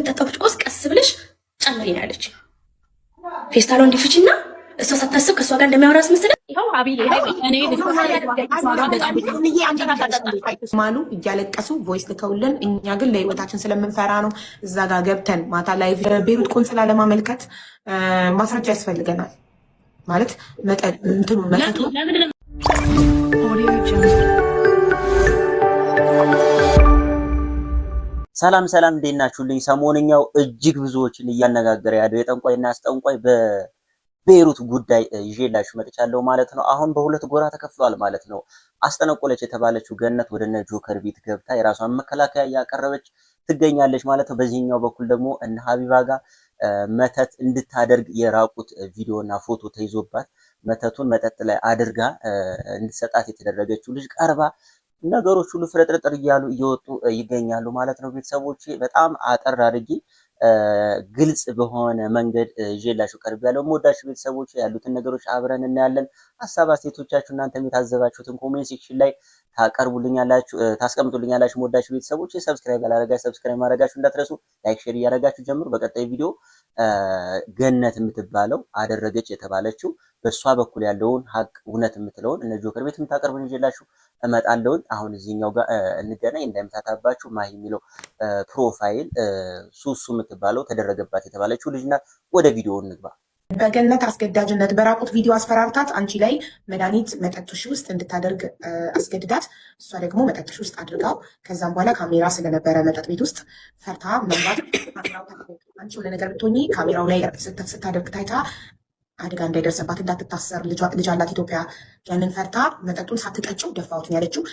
በምትጠጣው ብርጭቆስ ቀስ ብለሽ ጨምሪ ነው ያለች። ፌስታሎ እንዲፍችና እሷ ሳታስብ ከእሷ ጋር እንደሚያወራስ መስለ ይኸው አብይ ማሉ እያለቀሱ ቮይስ ልከውልን፣ እኛ ግን ለህይወታችን ስለምንፈራ ነው እዛ ጋር ገብተን ማታ ላይ ቤሩት ቆንስላ ለማመልከት ማስረጃ ያስፈልገናል። ማለት መጠጡ ሰላም እንዴት ናችሁልኝ? ሰሞንኛው እጅግ ብዙዎችን እያነጋገረ ያለው የጠንቋይና አስጠንቋይ በቤሩት ጉዳይ ይዤላችሁ መጥቻለሁ ማለት ነው። አሁን በሁለት ጎራ ተከፍሏል ማለት ነው። አስጠነቆለች የተባለችው ገነት ወደነ ጆከር ቤት ገብታ የራሷን መከላከያ እያቀረበች ትገኛለች ማለት ነው። በዚህኛው በኩል ደግሞ እነ ሀቢባ ጋር መተት እንድታደርግ የራቁት ቪዲዮና ፎቶ ተይዞባት መተቱን መጠጥ ላይ አድርጋ እንድትሰጣት የተደረገችው ልጅ ቀርባ ነገሮች ሁሉ ፍረጥረጥር እያሉ እየወጡ ይገኛሉ ማለት ነው። ቤተሰቦች በጣም አጠር አድርጌ ግልጽ በሆነ መንገድ ይዤላችሁ ቀርብ ያለው የምወዳችሁ ቤተሰቦች ያሉትን ነገሮች አብረን እናያለን። ሀሳብ አስተያየቶቻችሁ እናንተም የታዘባችሁትን ኮሜንት ሴክሽን ላይ ታስቀምጡልኛላችሁ። የምወዳችሁ ቤተሰቦች ሰብስክራይብ ያላደረጋችሁ ሰብስክራይብ ማድረጋችሁ እንዳትረሱ፣ ላይክ ሼር እያደረጋችሁ ጀምሩ። በቀጣይ ቪዲዮ ገነት የምትባለው አደረገች የተባለችው በሷ በኩል ያለውን ሀቅ እውነት የምትለውን እነ ጆከር ቤት የምታቀርቡን ይዤላችሁ እመጣለሁ። አሁን እዚህኛው ጋር እንገናኝ። እንዳይምታታባችሁ ማሂ የሚለው ፕሮፋይል ሱሱ የምትባለው ተደረገባት የተባለችው ልጅ ናት። ወደ ቪዲዮ እንግባ። በገነት አስገዳጅነት በራቁት ቪዲዮ አስፈራርታት አንቺ ላይ መድኃኒት መጠጥሽ ውስጥ እንድታደርግ አስገድዳት፣ እሷ ደግሞ መጠጥሽ ውስጥ አድርጋው ከዛም በኋላ ካሜራ ስለነበረ መጠጥ ቤት ውስጥ ፈርታ ምናልባት አንቺ የሆነ ነገር ብትሆኚ ካሜራው ላይ ስታደርግ ታይታ አደጋ እንዳይደርስባት እንዳትታሰር ልጅ አላት ኢትዮጵያ። ያንን ፈርታ መጠጡን ሳትቀጭው ደፋሁትን ያለችው።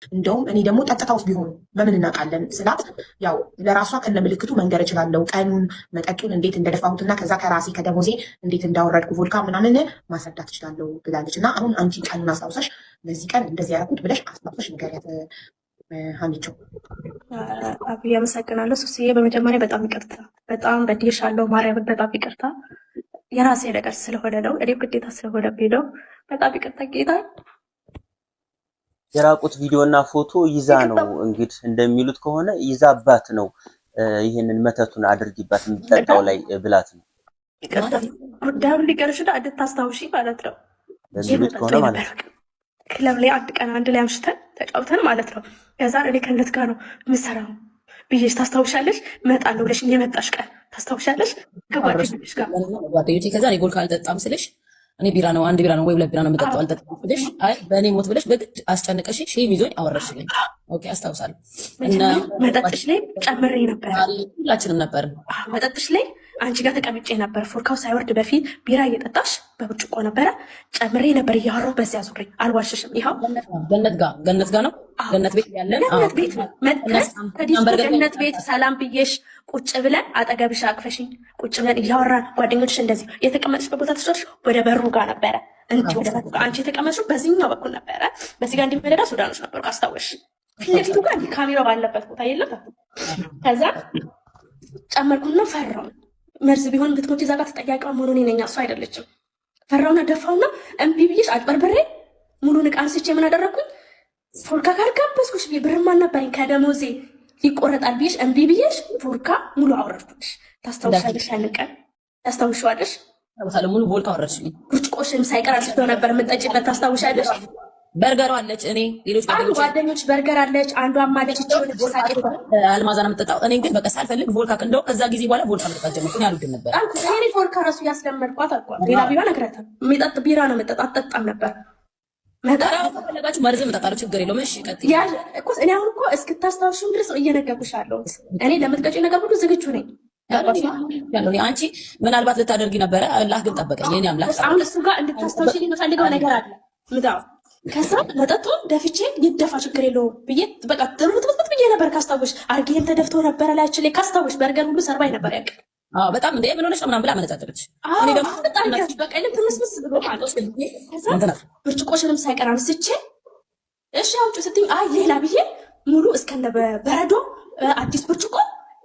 እንደውም እኔ ደግሞ ጠጥታውስ ቢሆን በምን እናውቃለን ስላት፣ ያው ለራሷ ከነ ምልክቱ መንገር እችላለሁ ቀኑን መጠጡን እንዴት እንደደፋሁትና ከዛ ከራሴ ከደሞዜ እንዴት እንዳወረድኩ ቮድካ ምናምን ማስረዳት እችላለሁ ብላለች። እና አሁን አንቺ ቀኑን አስታውሰሽ በዚህ ቀን እንደዚህ ያደረኩት ብለሽ አስታውሰሽ ንገሪያት ሀኒቸው። አብዬ አመሰግናለሁ። ሱስዬ በመጀመሪያ በጣም ይቅርታ፣ በጣም በድዬሻለሁ። ማርያምን በጣም ይቅርታ። የራሴ ነገር ስለሆነ ነው፣ እኔም ግዴታ ስለሆነብኝ ነው። በጣም ይቅርታ ጌታ። የራቁት ቪዲዮና ፎቶ ይዛ ነው እንግዲህ እንደሚሉት ከሆነ ይዛባት ነው ይሄንን መተቱን አድርጊባት የምትጠጣው ላይ ብላት ነው። ጉዳዩን ሊቀርሽና እንድታስታውሺ ማለት ነው እንደሚሉት ከሆነ ማለት ነው። ክለብ ላይ አንድ ቀን አንድ ላይ አምሽተን ተጫውተን ማለት ነው። ከዛ እኔ ከእነት ጋር ነው የምሰራው ብዬሽ ታስታውሻለሽ? እመጣለሁ ብለሽ የመጣሽ ቀን ታስታውሻለሽ? ከጓደኞች ጋር ከዛ እኔ ጎልካ አልጠጣም ስልሽ እኔ ቢራ ነው አንድ ቢራ ነው ወይ ሁለት ቢራ ነው የምጠጣው አልጠጣም ብለሽ አይ በእኔ ሞት ብለሽ በግድ አስጨንቀሽ ሼም ይዞኝ አወረሽልኝ። ኦኬ አስታውሳለሁ። እና መጠጥሽ ላይ ጨምሬ ነበር፣ ሁላችንም ነበር መጠጥሽ ላይ አንቺ ጋር ተቀምጬ ነበር። ፎርካው ሳይወርድ በፊት ቢራ እየጠጣሽ በብርጭቆ ነበረ ጨምሬ ነበር እያወራሁ በዚያ ዙሬ አልዋሽሽም። ይኸው ገነት ጋር ነው ገነት ቤት ያለን ገነት ቤት ሰላም ብዬሽ ቁጭ ብለን አጠገብሽ አቅፈሽኝ ቁጭ ብለን እያወራን ጓደኞችሽ እንደዚህ የተቀመጥሽበት ቦታ ተሰጥሽ ወደ በሩ ጋር ነበረ እንጂ ወደ በሩ ጋር አንቺ የተቀመጥሽው በዚህኛው በኩል ነበረ። በዚህ ጋር እንዲመለዳ ሱዳኖች ነበሩ ካስታወሽ፣ ፊት ለፊቱ ጋር ካሜራ ባለበት ቦታ የለም። ከዛ ጨመርኩና ፈራው። መርዝ ቢሆን ብትሞት እዛ ጋር ተጠያቂዋ መሆኑን ነኝ እሱ አይደለችም። ፈራውና ደፋውና እምቢ ብዬሽ አጭበርብሬ ሙሉን ዕቃ አንስቼ ምን አደረግኩኝ? ፎርካ ካልጋበዝኩሽ ብርማ ነበረኝ ከደሞዜ ይቆረጣል ብዬሽ እምቢ ብዬሽ ፎርካ ሙሉ አወረድኩልሽ። ታስታውሻለሽ? ያንን ቀን ታስታውሻለሽ? ሙሉ ቮልካ አወረድሽልኝ። ብርጭቆሽም ሳይቀር አንስቶ ነበር የምንጠጪበት ታስታውሻለሽ? በርገሯ አለች፣ እኔ ሌሎች ጓደኞች በርገር አለች፣ አንዷም አለች እቺውን ሳቄት አልማዛና የምትጠጣው። እኔ ግን በቃ ሳልፈልግ ቮልካ እንደው ከዛ ጊዜ በኋላ ቮልካ መጠጣት ጀመርኩ። እኔ አልወድም ነበር እኔ ፎርካ ራሱ ያስለመድኳት አልኳት። ሌላ ቢባ ነግረታል የሚጠጥ ቢራ ነው መጠጣት አትጠጣም ነበር። ፈለጋችሁ መርዝ መጠጣሉ ችግር የለውም። እሺ ቀጥይ። እኔ አሁን እኮ እስክታስታውሽም ድረስ እየነገርኩሽ አለሁት። እኔ ለምትቀጪ ነገር ሁሉ ዝግጁ ነኝ። አንቺ ምናልባት ልታደርጊ ነበረ፣ አላህ ግን ጠበቀኝ። የኔ አምላክ አሁን እሱ ጋር እንድታስታውሽ የምፈልገው ነገር አለ ምዳው። ከዛ መጠጡን ደፍቼ ይደፋ ችግር የለውም ብዬ በቃ ጥሩት ብዬ ነበር። ካስታወሽ አርጌም ተደፍቶ ነበረ ላያችን ላይ ካስታወሽ በርገር ሁሉ ሰርባይ ነበር ያውቅ። በጣም እንደ ምን ሆነሽ ምናምን ብላ መነጫጨረች። እኔ ደግሞ በቃ ልክ ትምስምስ ብሎ ብርጭቆሽንም ሳይቀር አንስቼ እሺ አውጪ ስትኝ አይ ሌላ ብዬ ሙሉ እስከነ በረዶ አዲስ ብርጭቆ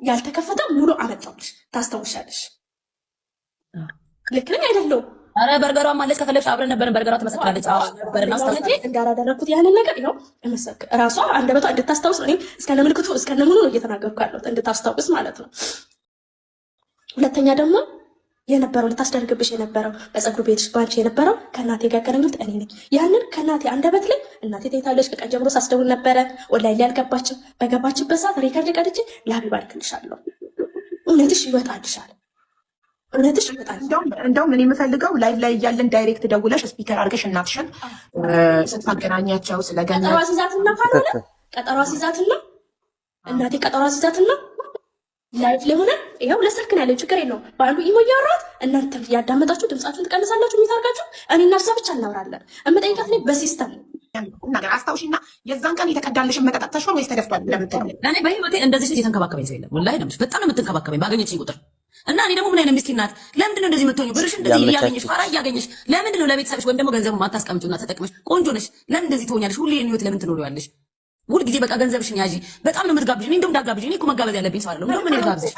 ያልተከፈተ ሙሉ አመጣሁልሽ። ታስታውሻለሽ? ልክ ነኝ አይደለሁም? አረ በርገሯ ማለት ከፈለግሽ አብረን ነበርን። በርገሯ ትመሰክራለች። ነበርና አስተውቴ እንዳላደረኩት ያንን ነገር ይኸው እመሰክር ራሷ አንደበቷ እንድታስታውስ ነው። እኔም እስከነ ምልክቱ እስከነ ሙሉ ነው እየተናገርኩ ያለሁት እንድታስታውስ ማለት ነው። ሁለተኛ ደግሞ የነበረው ልታስደርግብሽ የነበረው በፀጉር ቤትሽ ባንቺ የነበረው ከእናቴ ጋር ያገናኙት እኔ ነኝ። ያንን ከእናቴ አንደበት ላይ እናቴ ተኝታለች ከቀን ጀምሮ ሳስደውል ነበረ። ኦንላይን ላይ አልገባችም። በገባችበት ሰዓት ሪከርድ ቀድቼ ለሀቢባ ልክልሻለሁ። እውነትሽ ይወጣልሻል። እውነትሽ ይወጣል። እንደውም እኔ የምፈልገው ላይቭ ላይ እያለን ዳይሬክት ደውለሽ ስፒከር አድርገሽ እናትሽን ስታገናኛቸው ስለገና ቀጠሮ አስይዛትና ካልሆነ ቀጠሮ አስይዛትና እናቴ ቀጠሮ አስይዛትና ላይቭ ላይ ሆነ ይኸው ለስልክ ነው ያለው። ችግር የለውም። በአንዱ ኢሞ እያወራሁት እናንተ ያዳመጣችሁ ድምጻችሁን ትቀንሳላችሁ። የሚታርጋችሁ እኔ እና እሷ ብቻ እናወራለን። እምጠይቃት እኔ በሲስተም ነገር አስታውሽና የዛን ቀን የተቀዳልሽን መጠጣት ተሽሏል ወይስ ተደፍቷል? ለምትል እኔ በህይወቴ እንደዚህ ሴት የተንከባከበኝ ሰው የለም። ወላሂ ነው በጣም ነው የምትንከባከበኝ ባገኘችኝ ቁጥር እና እኔ ደግሞ ምን አይነት ምስኪን ናት። ለምንድን ነው እንደዚህ የምትሆኚው? ብርሽ እንደዚህ እያገኘሽ ፋራ እያገኘሽ ለምንድን ነው ለቤተሰብሽ ወይም ደግሞ ገንዘቡ ማታስቀምጪውና ተጠቅመሽ ቆንጆ ነሽ ለምን እንደዚህ ትሆኛለሽ? ሁሌ ህይወት ለምን ትኖሪዋለሽ? ሁል ጊዜ በቃ ገንዘብሽን ያዢ። በጣም ነው የምትጋብዥ። እኔ እንደውም እንዳጋብዥ እኔ እኮ መጋበዝ ያለብኝ ሰው አይደለም። እንደውም ምን ልጋብዝሽ?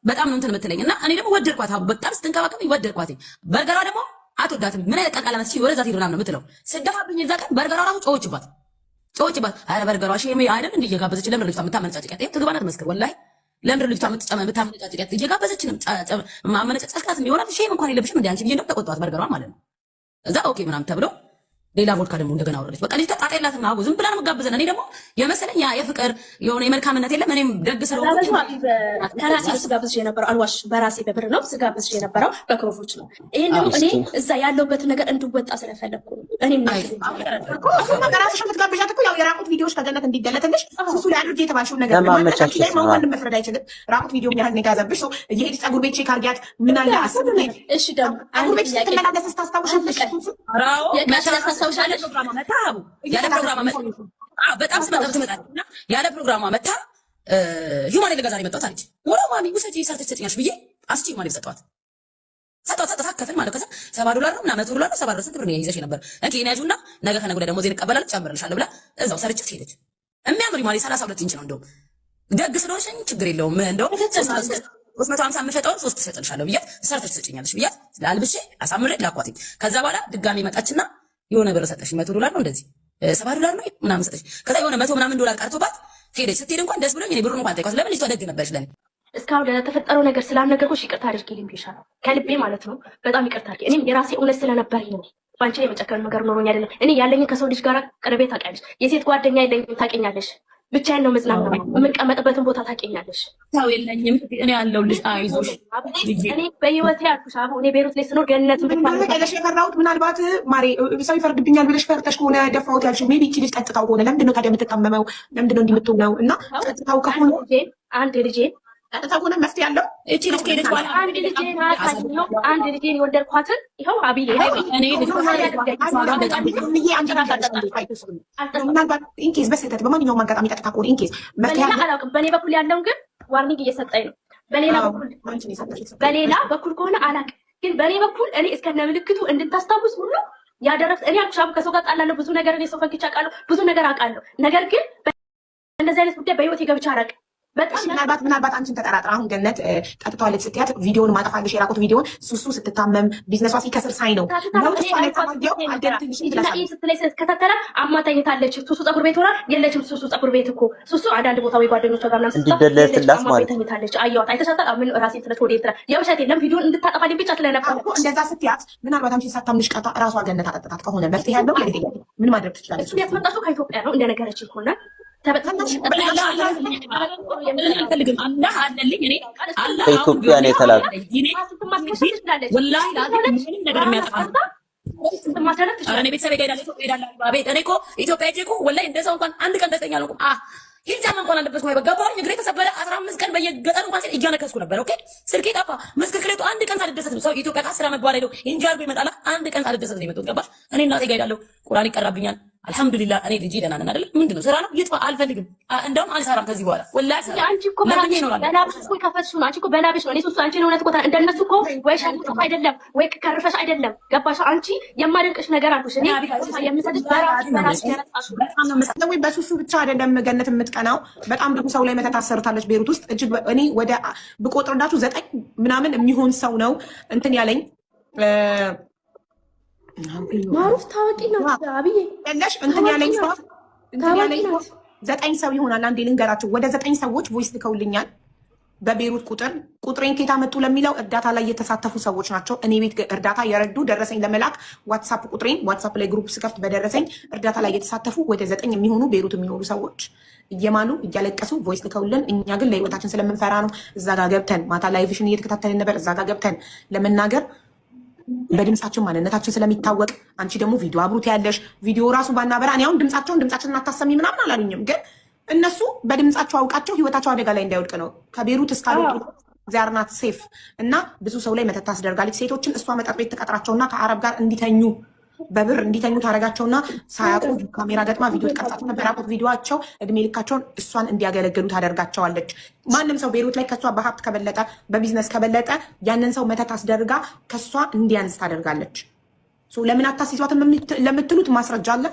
በጣም ነው እንትን የምትለኝ እና እኔ ደግሞ ወደድኳት። በጣም ስትንከባከበኝ ወደድኳት። በርገሯ ደግሞ አትወዳትም። ምን አይነት ቀቃላ ናት? ወደዛ ትሄድ ምናምን ነው የምትለው። ስደፋብኝ እዛ ቀን በርገሯ ራሱ ጮኸችባት። ኧረ በርገሯ ሼሜ አይደል እንደ እየጋበዘች ለምን ልጅቷ የምታመነጫጭቂያት? ይሄ ትግባና ትመስክር። ወላሂ ለምን ልጅቷ የምታመነጫጭቂያት? እየጋበዘችንም ማመነጫጨቃት ይሆናል። ሼም እንኳን የለብሽም እንደ አንቺ ብዬ እንደውም ተቆጣኋት በርገሯ ማለት ነው። እዛ ኦኬ ምናምን ተብሎ ሌላ ቮድካ ደግሞ እንደገና ወረደች። በቃ ልጅ ተጣጣ የላትም። አቡ ዝም ብላ ነው የምጋብዘን። እኔ ደግሞ የመሰለኝ ያ የፍቅር የሆነ የመልካምነት የለም። እኔም ደግ ስለሆንኩ ከራሴ ስጋብዝሽ የነበረው አልዋሽ በራሴ በብር ነው ስጋብዝሽ የነበረው በክሮፎች ነው። ይሄን ደግሞ እኔ እዛ ያለውበትን ነገር እንድወጣ ስለፈለግኩ ነው። እኔም ራስሽ የምትጋብዣት እኮ ያው የራቁት ቪዲዮዎች ከገነት እንዲደለትልሽ ሱሱ ላይ አድርጌ የተባልሽውን ነገር ላይ ማንም መፍረድ አይችልም። ራቁት ቪዲዮ ምን ያህል ነው የጋዘብሽ? ሰው የሄድሽ ፀጉር ቤት ቼክ አድርጊያት ምን አለ አስብ። እሺ ደግሞ ፀጉር ቤት ስትመላለስ ስታስታውሻለሽ በጣም ስመጣና ያለ ፕሮግራሟ መታ ሂውማን ለገዛ ነው የመጣሁት አለች። ወራ ማሚ ውሰጂ ሰርተሽ ትሰጪኛለሽ ብዬ አስቺ ሂውማን ሰጠዋት ከፍል ማለት ከዛ $70 ነው እና $100 ነው 70 ስንት ብር ነው ይዘሽ ነበር እንኪ እኔ ያዡና ነገ ከነገ ወዲያ ደግሞ ዜን እቀበላለሁ ጨምርልሻለሁ ብላ እዛው ሰርቼ ሄደች። የሚያምር ሂውማን 32 ኢንች ነው። እንደውም ደግ ስለሆንሽኝ ችግር የለውም እንደውም 350 የምሸጠውን 3 ትሰጥልሻለሁ ብያት ሰርተሽ ትሰጪኛለሽ ብያት ለአልብሼ አሳምሬ ላኳትኝ። ከዛ በኋላ ድጋሚ መጣችና የሆነ ብር ሰጠሽ $100 ነው እንደዚህ $70 ነው ምናምን ሰጠሽ። ከዛ የሆነ $100 ምናምን ቀርቶባት ሄደች። ስትሄድ እንኳን ደስ ብሎኝ እኔ ብሩን እንኳን ጠይቋት። ለምን ልጅቷ ደግ ነበረች ለኔ። እስካሁን ለተፈጠረው ነገር ስላልነገርኩሽ ይቅርታ አድርጊልኝ ብዬሻለሁ። ከልቤ ማለት ነው። በጣም ይቅርታ አድርጊ። እኔም የራሴ እውነት ስለነበረኝ ነው። ባንቺ ላይ የመጨከን ነገር ኖሮኝ አይደለም። እኔ ያለኝን ከሰው ልጅ ጋር ቅርቤ ታውቂያለሽ። የሴት ጓደኛ የለኝም ታውቂኛለሽ። ብቻዬን ነው መዝናናው። የምንቀመጥበትን ቦታ ታውቂኛለሽ። ሰው የለኝም እኔ ያለሁልሽ። አይዞሽ እኔ በህይወቴ ያልኩሽ አቡ እኔ ቤሩት ላይ ስኖር ገነት ምንለሽ የፈራሁት ምናልባት ማሬ ሰው ይፈርድብኛል ብለሽ ፈርተሽ ከሆነ ደፋሁት ያልሽው ሜቢ ይቺ ልጅ ቀጥታው ከሆነ ለምንድን ነው ታዲያ የምትቀመመው? ለምንድን ነው እንዲህ የምትሆነው? እና ቀጥታው ከሆነ አንድ ልጄ ቀጥታ ከሆነ መፍትሄ ያለው እቺ ልጅ ከሄደች በኋላ አንድ ልጄን የወለድኳትን ይኸው አብዬ እኔ ምናልባት ኢንኬዝ በስህተት በማንኛውም አጋጣሚ ቀጥታ ከሆነ ኢንኬዝ መፍትሄ አላውቅም። በእኔ በኩል ያለውን ግን ዋርኒንግ እየሰጠኝ ነው። በሌላ በኩል ከሆነ አላውቅም፣ ግን በእኔ በኩል እኔ እስከነ ምልክቱ እንድታስታውስ ሁሉ ያደረግት እኔ አልኩሽ አቡ ከሰው ጋር ጣላለሁ፣ ብዙ ነገር እኔ ሰው ፈንክቼ አውቃለሁ፣ ብዙ ነገር አውቃለሁ። ነገር ግን እንደዚህ አይነት ጉዳይ በህይወቴ ገብቼ አላውቅም። ምናልባት አንቺን ተጠራጥራ አሁን ገነት ጠጥተዋለች ስትያት ቪዲዮን ማጠፋልሽ የራቁት ቪዲዮን ሱሱ ስትታመም ቢዝነሷ ሲከስር ሳይ ነው ስትከታተላ አማታኝታለች። ሱሱ ፀጉር ቤት ሆና የለችም። ሱሱ ፀጉር ቤት እኮ ሱሱ አንዳንድ ቦታ ወይ ጓደኞቿ ጋር ምናምን እንዲደለትላት ማለት ነው። አየኋት አይተሻታል። ምን ራሴን ስለች ወደ ኤርትራ የውሸት የለም ቪዲዮን እንድታጠፋልኝ ብቻ ስለነበር እንደዛ ስትያት ምናልባት አንቺን ሳታምንሽ ቀጣ ራሷ ገነት አጠጥታት ከሆነ መፍትሄ ያለው ምን ማድረግ ትችላለች? ያስመጣችው ከኢትዮጵያ ነው እንደነገረችኝ ከሆነ ከኢትዮጵያ ነው የተላከው። ኢትዮጵያ ሄጄ እኮ ወላሂ እንደዛው እንኳን አንድ ቀን ደስተኛ አልሆንኩም። ሂጃማ እንኳን አለበት ነው በገባኝ እግሬ ተሰበረ። 15 ቀን በየገጠሩ እንኳን እያነከስኩ ነበር። ኦኬ ስልኬ ጠፋ። መስክክሌቱ አንድ ቀን ሳልደሰት ነው ሰው ኢትዮጵያ ከ10 ዓመት በኋላ ሄዶ ኢንጃርጎ ይመጣል። አንድ ቀን ሳልደሰት ነው የመጣሁት። ገባሽ? እኔ እናቴ ጋር ሄዳለሁ። ቁርአን ይቀራብኛል። አልሐምዱሊላህ እኔ ልጄ ደህና ነን አይደል? ምንድነው ስራ ነው ይጥፋ አልፈልግም። እንደውም አልሰራም ከዚህ በኋላ ወላሂ። አንቺ እኮ በላብሽ ነው አንቺ እኮ በላብሽ ነው። እኔ ሱሱ አንቺ ነው እውነት እኮ እንደነሱ እኮ ወይ ሻንቁ አይደለም ወይ ከርፈሽ አይደለም። ገባሽ? አንቺ የማደንቅሽ ነገር አልኩሽ። እኔ የምሰድሽ በራስሽ ወይ በሱሱ ብቻ አይደለም ገነት የምትቀናው። በጣም ብዙ ሰው ላይ መተት አሰርታለች ቤሩት ውስጥ እጅግ እኔ ወደ ብቆጥርላችሁ 9 ምናምን የሚሆን ሰው ነው እንትን ያለኝ ማሩፍ ታዋቂ ነው። አብዬ ያለሽ እንትን ያለኝ ሰው 9 ሰው ይሆናል። አንዴ ልንገራችሁ፣ ወደ 9 ሰዎች ቮይስ ልከውልኛል። በቤሩት ቁጥሬን ከየት አመጡ ለሚለው እርዳታ ላይ የተሳተፉ ሰዎች ናቸው። እኔ ቤት እርዳታ የረዱ ደረሰኝ ለመላክ ዋትሳፕ ቁጥሬን ዋትሳፕ ላይ ግሩፕ ስከፍት በደረሰኝ እርዳታ ላይ የተሳተፉ ወደ 9 የሚሆኑ ቤሩት የሚኖሩ ሰዎች እየማሉ እያለቀሱ ቮይስ ልከውልን፣ እኛ ግን ለህይወታችን ስለምንፈራ ነው እዛ ጋር ገብተን ማታ ላይቭሽን እየተከታተልን ነበር። እዛ ጋር ገብተን ለመናገር በድምጻችን ማንነታችን ስለሚታወቅ፣ አንቺ ደግሞ ቪዲዮ አብሩት ያለሽ ቪዲዮ ራሱ ባናበራ እኔ አሁን ድምጻችንን አታሰሚ ምናምን አላሉኝም ግን እነሱ በድምጻቸው አውቃቸው ህይወታቸው አደጋ ላይ እንዳይወድቅ ነው። ከቤሩት እስካልወጡ ዛርናት ሴፍ እና ብዙ ሰው ላይ መተት ታስደርጋለች። ሴቶችን እሷ መጠጥ ቤት ተቀጥራቸውና ከአረብ ጋር እንዲተኙ በብር እንዲተኙ ታደርጋቸውና ሳያውቁ ካሜራ ገጥማ ቪዲዮ ተቀርጻቸው በራቁት ቪዲዮቸው እድሜ ልካቸውን እሷን እንዲያገለግሉ ታደርጋቸዋለች። ማንም ሰው ቤሩት ላይ ከሷ በሀብት ከበለጠ በቢዝነስ ከበለጠ ያንን ሰው መተት አስደርጋ ከሷ እንዲያንስ ታደርጋለች። ለምን አታስይዟት ለምትሉት ማስረጃ አለ።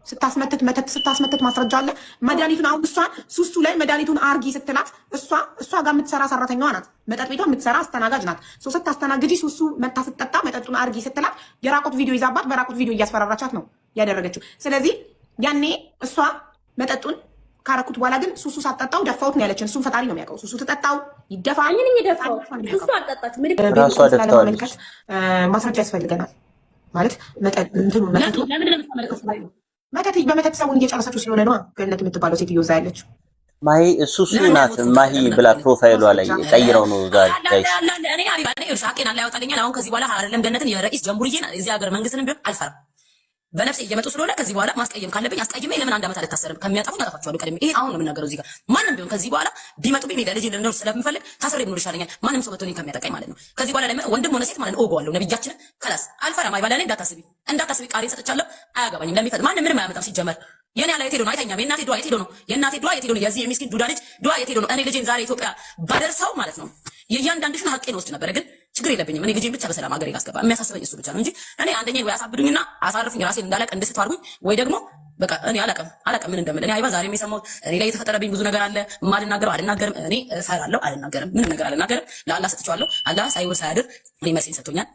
ስታስመትት ማስረጃ አለ። መድኃኒቱን አሁን እሷን ሱሱ ላይ መድኃኒቱን አርጊ ስትላት እሷ ጋር የምትሰራ ሰራተኛዋ ናት። መጠጥ ቤቷ የምትሰራ አስተናጋጅ ናት። ስታስተናግጂ ሱሱ መታ ስትጠጣ መጠጡን አርጊ ስትላት የራቁት ቪዲዮ ይዛባት በራቁት ቪዲዮ እያስፈራራቻት ነው ያደረገችው። ስለዚህ ያኔ እሷ መጠጡን ካረኩት በኋላ ግን ሱሱ ሳትጠጣው ደፋውት ነው ያለችን። እሱን ፈጣሪ ነው የሚያውቀው። ሱሱ ትጠጣው ይደፋ ማስረጃ ያስፈልገናል ማለት በመተት ሰውን እየጨረሰችው ስለሆነ ነው ገነት የምትባለው ሴትዮ እዛ ያለችው። ማሂ ሱሱ ናት። ማሂ ብላ ፕሮፋይሏ ላይ ቀይረው ነው ዛሬ ሻቄን አላ ያወጣልኛል። አሁን ከዚህ በኋላ አይደለም ገነትን የረኢስ ጀምሁርዬ እዚህ ሀገር መንግስትንም ቢሆን አልፈራም። በነፍሴ እየመጡ ስለሆነ ከዚህ በኋላ ማስቀየም ካለብኝ አስቀይሜ ለምን 1 ዓመት አልታሰርም? ከሚያጠፉኝ አጠፋቸዋለሁ ቀድሜ። ይሄ አሁን ነው የምናገረው እዚህ ጋር። ማንም ቢሆን ከዚህ በኋላ ቢመጡብኝ ለልጅ ልኖር ስለምፈልግ ታስሬ ብኖር ይሻለኛል። ማንም ሰው በቶኝ ከሚያጠቃኝ ማለት ነው። ከዚህ በኋላ ላይ ወንድም ሆነ ሴት ማለት ነው እወገዋለሁ። ነብያችንን ከላስ አልፈራም። አይባላ ላይ እንዳታስቢ ቃሌን ሰጥቻለሁ። አያገባኝም። ለሚፈጥ ማንም ምንም አያመጣም ሲጀመር። የኔ ያለ የት ሄዶ ነው? አይተኛም። የእናቴ ዱዓ የት ሄዶ ነው? የእናቴ ዱዓ የት ሄዶ ነው? የዚህ የሚስኪን ዱዳ ልጅ ዱዓ የት ሄዶ ነው? እኔ ልጄን ዛሬ ኢትዮጵያ ባደርሰው ማለት ነው የእያንዳንድሽን ሀቄን ወስድ ነበረ ግን ችግር የለብኝም። እኔ ልጄን ብቻ በሰላም ሀገሬ ላስገባ የሚያሳስበኝ እሱ ብቻ ነው እንጂ እኔ አንደኛን ወይ አሳብዱኝና አሳርፉኝ ራሴን እንዳለቅ እንድስት አድርጉኝ ወይ ደግሞ በቃ እኔ አላቅም ምን እንደምል። እኔ አይባ ዛሬ የሰማሁት እኔ ላይ የተፈጠረብኝ ብዙ ነገር አለ። የማልናገረው አልናገርም። እኔ እፈራለሁ፣ አልናገርም። ምንም ነገር አልናገርም። ለአላህ ሰጥቼዋለሁ። አላህ ሳይውል ሳያድር እኔ መልሴን ሰጥቶኛል።